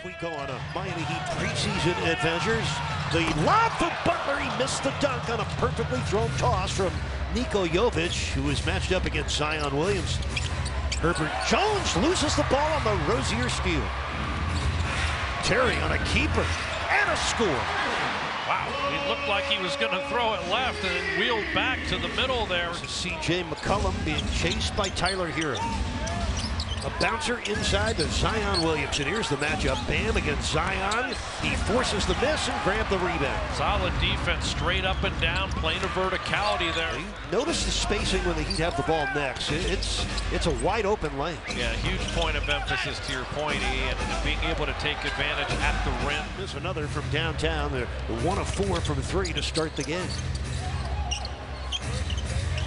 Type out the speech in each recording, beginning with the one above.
We go on a Miami Heat preseason adventures. The lob from Butler, he missed the dunk on a perfectly thrown toss from Nikola Jović, who is matched up against Zyon Pullin. Herbert Jones loses the ball on the Rozier steal. Terry on a keeper and a score. Wow, he looked like he was going to throw it left and then wheeled back to the middle there. C.J. McCollum being chased by Tyler Herro. A bouncer inside to Zyon Pullin. Here's the matchup. Bam against Zyon. He forces the miss and grabs the rebound. Solid defense, straight up and down, playing a verticality there. Notice the spacing when the Heat have the ball next. It's a wide open lane. Yeah, huge point of emphasis to your point, E, and being able to take advantage at the rim. There's another from downtown. They're 1 of 4 from 3 to start the game.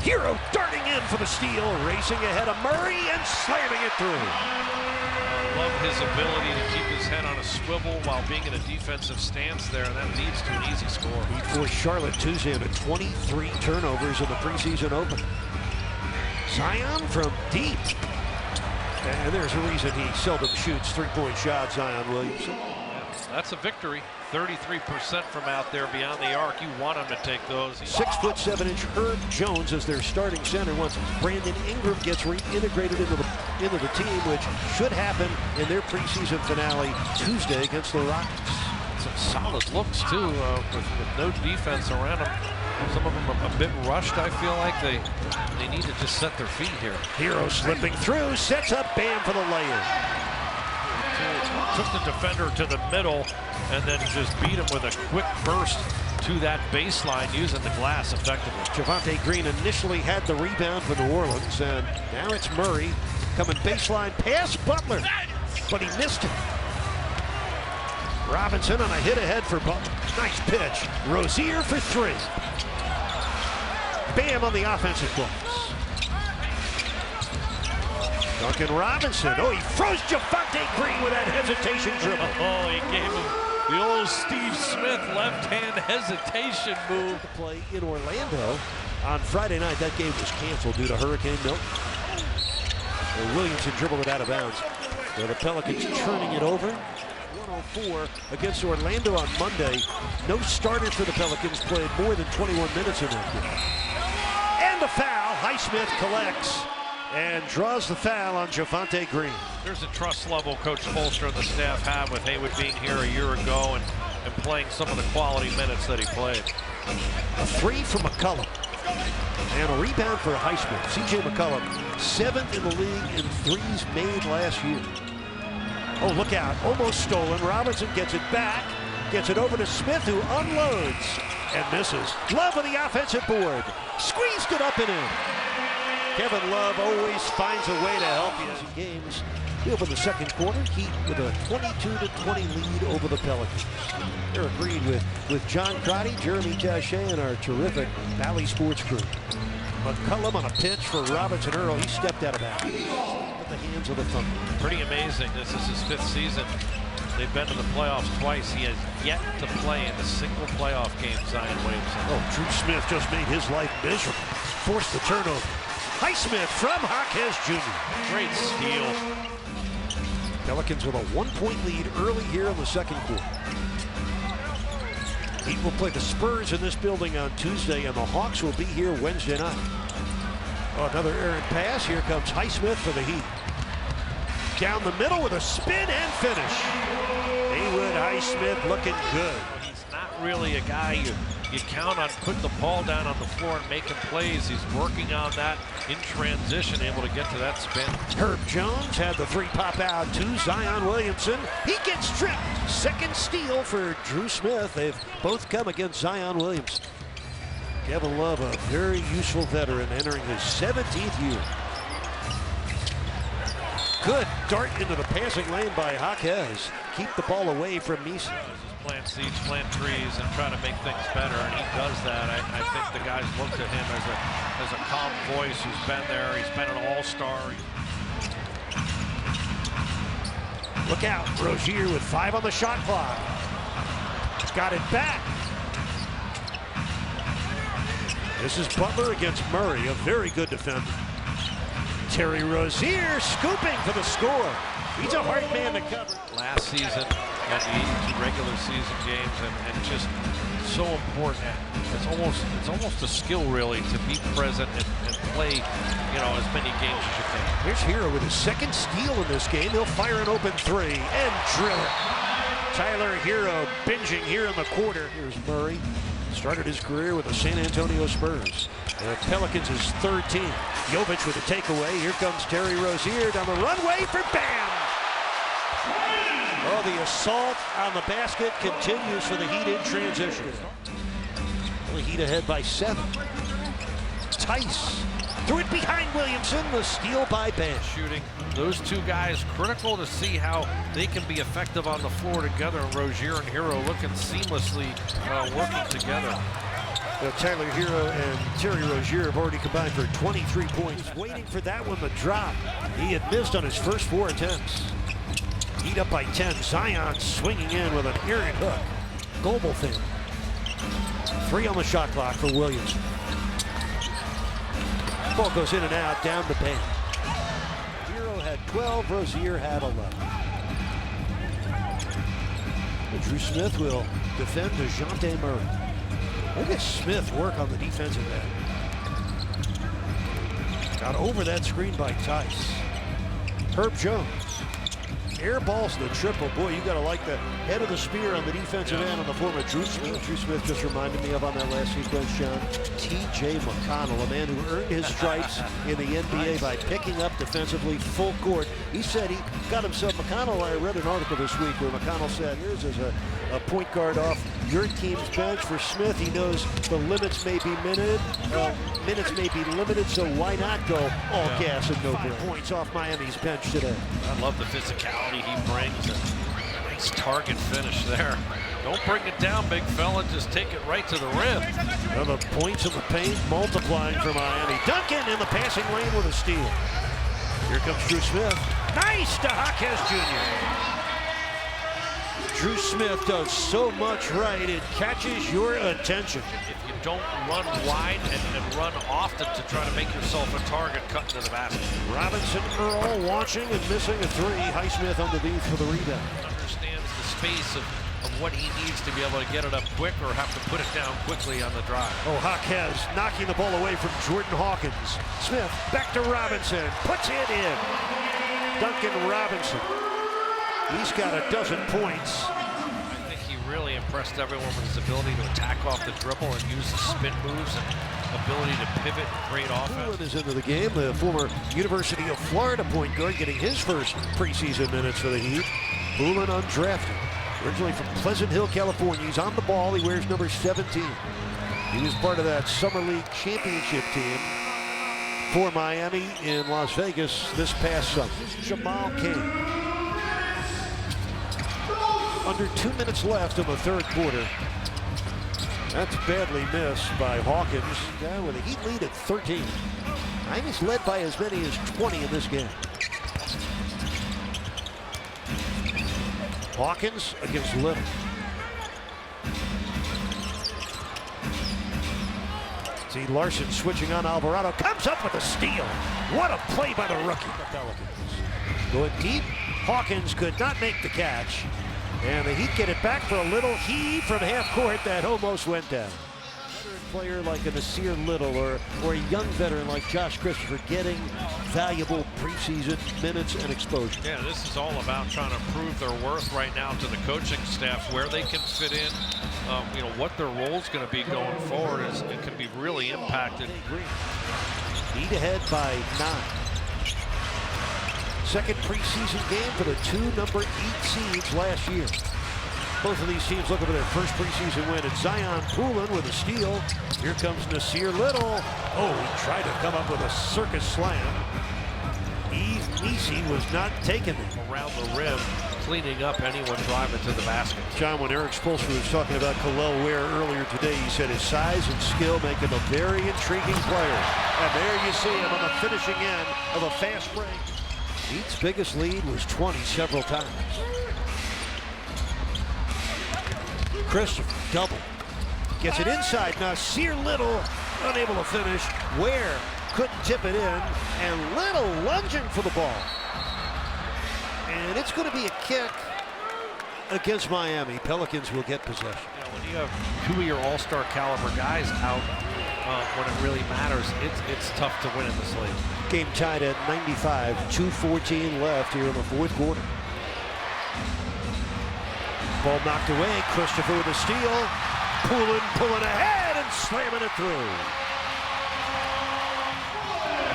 Herro darting in for the steal, racing ahead of Murray and slamming it through. I love his ability to keep his head on a swivel while being in a defensive stance there, and that leads to an easy score. He forced Charlotte Tuesday into 23 turnovers in the preseason opener. Zyon from deep. And there's a reason he seldom shoots three-point shots, Zyon Williamson. That's a victory. 33% from out there beyond the arc. You want him to take those. 6'7" Herb Jones is their starting center once Brandon Ingram gets reintegrated into the team, which should happen in their preseason finale Tuesday against the Rockets. Some solid looks too, with no defense around them. Some of them are a bit rushed. I feel like they need to just set their feet here. Herro slipping through, sets up Bam for the layup. Took the defender to the middle and then just beat him with a quick burst to that baseline using the glass effectively. Javonte Green initially had the rebound for New Orleans, and now it's Murray coming baseline past Butler, but he missed it. Robinson on a hit ahead for Butler. Nice pitch. Rozier for 3. Bam on the offensive glass. Duncan Robinson. Oh, he froze Javonte Green with that hesitation dribble. Oh, he gave him the old Steve Smith left-hand hesitation move. To play in Orlando on Friday night. That game was canceled due to Hurricane Milton. Williamson dribbled it out of bounds. So the Pelicans turning it over. 104 against Orlando on Monday. No starters for the Pelicans played more than 21 minutes in that game. And a foul. Highsmith collects and draws the foul on Javonte Green. There's a trust level Coach Spoelstra and the staff have with Haywood being here a year ago and playing some of the quality minutes that he played. A 3 from McCollum. And a rebound for Highsmith. C.J. McCollum, 7th in the league in threes made last year. Oh, look out. Almost stolen. Robinson gets it back. Gets it over to Smith, who unloads and misses. Love with the offensive board. Squeezed it up and in. Kevin Love always finds a way to help you in games. We open the second quarter, Heat with a 22-20 lead over the Pelicans. They're agreed with John Crotty, Jeremy Taché, and our terrific Valley Sports crew. McCollum on a pitch for Robinson Earl. He stepped out of bounds at the hands of the Thunder. Pretty amazing. This is his 5th season. They've been to the playoffs twice. He has yet to play in a single playoff game, Zyon Williamson. Oh, Dru Smith just made his life miserable. Forced the turnover. Highsmith from Jaquez Jr. Great steal. Pelicans with a 1-point lead early here in the second quarter. Heat will play the Spurs in this building on Tuesday, and the Hawks will be here Wednesday night. Oh, another errant pass. Here comes Highsmith for the Heat. Down the middle with a spin and finish. Haywood Highsmith looking good. He's not really a guy you count on putting the ball down on the floor and making plays. He's working on that in transition, able to get to that spin. Herb Jones had the 3 pop out to Zyon Williamson. He gets stripped. Second steal for Dru Smith. They've both come against Zyon Williamson. Kevin Love, a very useful veteran, entering his 17th year. Good dart into the passing lane by Jaquez. Keep the ball away from Misa. Plant seeds, plant trees, and try to make things better, and he does that. I think the guys look to him as a calm voice who's been there. He's been an all-star. Look out, Rozier with 5 on the shot clock. He's got it back. This is Butler against Murray, a very good defender. Terry Rozier scooping for the score. He's a hard man to cover. Last season at the 82 regular season games, and just so important. It's almost a skill really to be present and play, as many games as you can. Here's Herro with his second steal in this game. He'll fire an open three and drill it. Tyler Herro binging here in the quarter. Here's Murray. Started his career with the San Antonio Spurs. The Pelicans is third team. Jović with a takeaway. Here comes Terry Rozier down the runway for Bam! Oh, the assault on the basket continues for the Heat in transition. The Heat ahead by 7. Tice threw it behind Williamson. The steal by Bam. Shooting. Those two guys critical to see how they can be effective on the floor together. And Rozier and Herro looking seamlessly working together. Tyler Herro and Terry Rozier have already combined for 23 points. Waiting for that one to drop. He had missed on his first 4 attempts. Heat up by 10. Zyon swinging in with an errant hook. Global thing. 3 on the shot clock for Williams. Ball goes in and out, down the Bam. Herro had 12, Rozier had 11. And Dru Smith will defend DeJounte Murray. Look at Smith work on the defensive end. Got over that screen by Tice. Herb Jones. Air balls the triple. Boy, you got to like the head of the spear on the defensive end on the former Dru Smith. Dru Smith just reminded me of on that last sequence, John. T.J. McConnell, a man who earned his stripes in the NBA by picking up defensively full court. He said he got himself, McConnell, I read an article this week where McConnell said, here's as a point guard off your team's bench. For Smith, he knows the limits may be minutes may be limited, so why not go all gas and no break? Points off Miami's bench today. I love the physicality he brings. A nice target finish there. Don't bring it down, big fella. Just take it right to the rim. Well, the points in the paint multiplying for Miami. Duncan in the passing lane with a steal. Here comes Dru Smith. Nice to Jaquez Jr. Dru Smith does so much right, it catches your attention. If you don't run wide and run often to try to make yourself a target, cutting to the basket. Robinson Earl watching and missing a 3. Highsmith underneath for the rebound. Understands the space of what he needs to be able to get it up quick or have to put it down quickly on the drive. Oh, Jaquez knocking the ball away from Jordan Hawkins. Smith back to Robinson, puts it in. Duncan Robinson. He's got a dozen points. I think he really impressed everyone with his ability to attack off the dribble and use the spin moves and ability to pivot and create offense. Pullin is into the game, the former University of Florida point guard, getting his first preseason minutes for the Heat. Pullin undrafted, originally from Pleasant Hill, California. He's on the ball, he wears number 17. He was part of that Summer League championship team for Miami in Las Vegas this past summer. Jamal Cain. Under 2 minutes left in the third quarter. That's badly missed by Hawkins. Down with a Heat lead at 13. Miami's led by as many as 20 in this game. Hawkins against Little. See Larsson switching on Alvarado. Comes up with a steal. What a play by the rookie. The Pelicans. Going deep. Hawkins could not make the catch. And the Heat get it back for a little heave from half court that almost went down. Veteran player like a Nassir Little or a young veteran like Josh Christopher getting valuable preseason minutes and exposure. Yeah, this is all about trying to prove their worth right now to the coaching staff, where they can fit in, what their role is going to be going forward. It can be really impacted. Heat ahead by 9. Second preseason game for the 2 number 8 seeds last year. Both of these teams looking for their first preseason win. It's Zyon Pullin with a steal. Here comes Nassir Little. Oh, he tried to come up with a circus slam. Easy was not taking it. Around the rim, cleaning up anyone driving to the basket. John, when Erik Spoelstra was talking about Kel'el Ware earlier today, he said his size and skill make him a very intriguing player. And there you see him on the finishing end of a fast break. Heat's biggest lead was 20 several times. Christopher double. Gets it inside. Nassir Little unable to finish. Ware couldn't tip it in. And Little lunging for the ball. And it's going to be a kick against Miami. Pelicans will get possession. You know, when you have two of your all-star caliber guys out when it really matters, it's tough to win in this league. Game tied at 95, 2:14 left here in the fourth quarter. Ball knocked away. Christopher with a steal. Pulling ahead and slamming it through.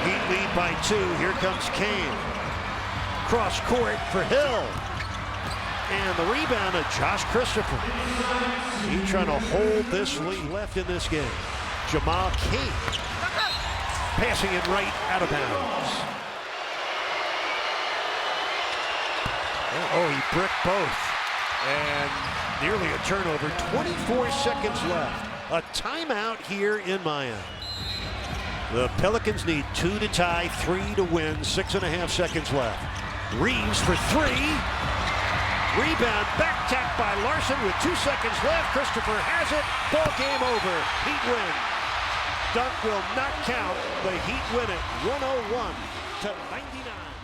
Heat lead by 2. Here comes Kane. Cross court for Hill. And the rebound to Josh Christopher. He's trying to hold this lead left in this game. Jamal Kane passing it right out of bounds. Oh, he bricked both. And nearly a turnover. 24 seconds left. A timeout here in Miami. The Pelicans need 2 to tie, 3 to win. 6.5 seconds left. Reeves for 3. Rebound, back tap by Larsson with 2 seconds left. Christopher has it. Ball game over. Heat win. Dunk will not count. The Heat win it 101 to 99.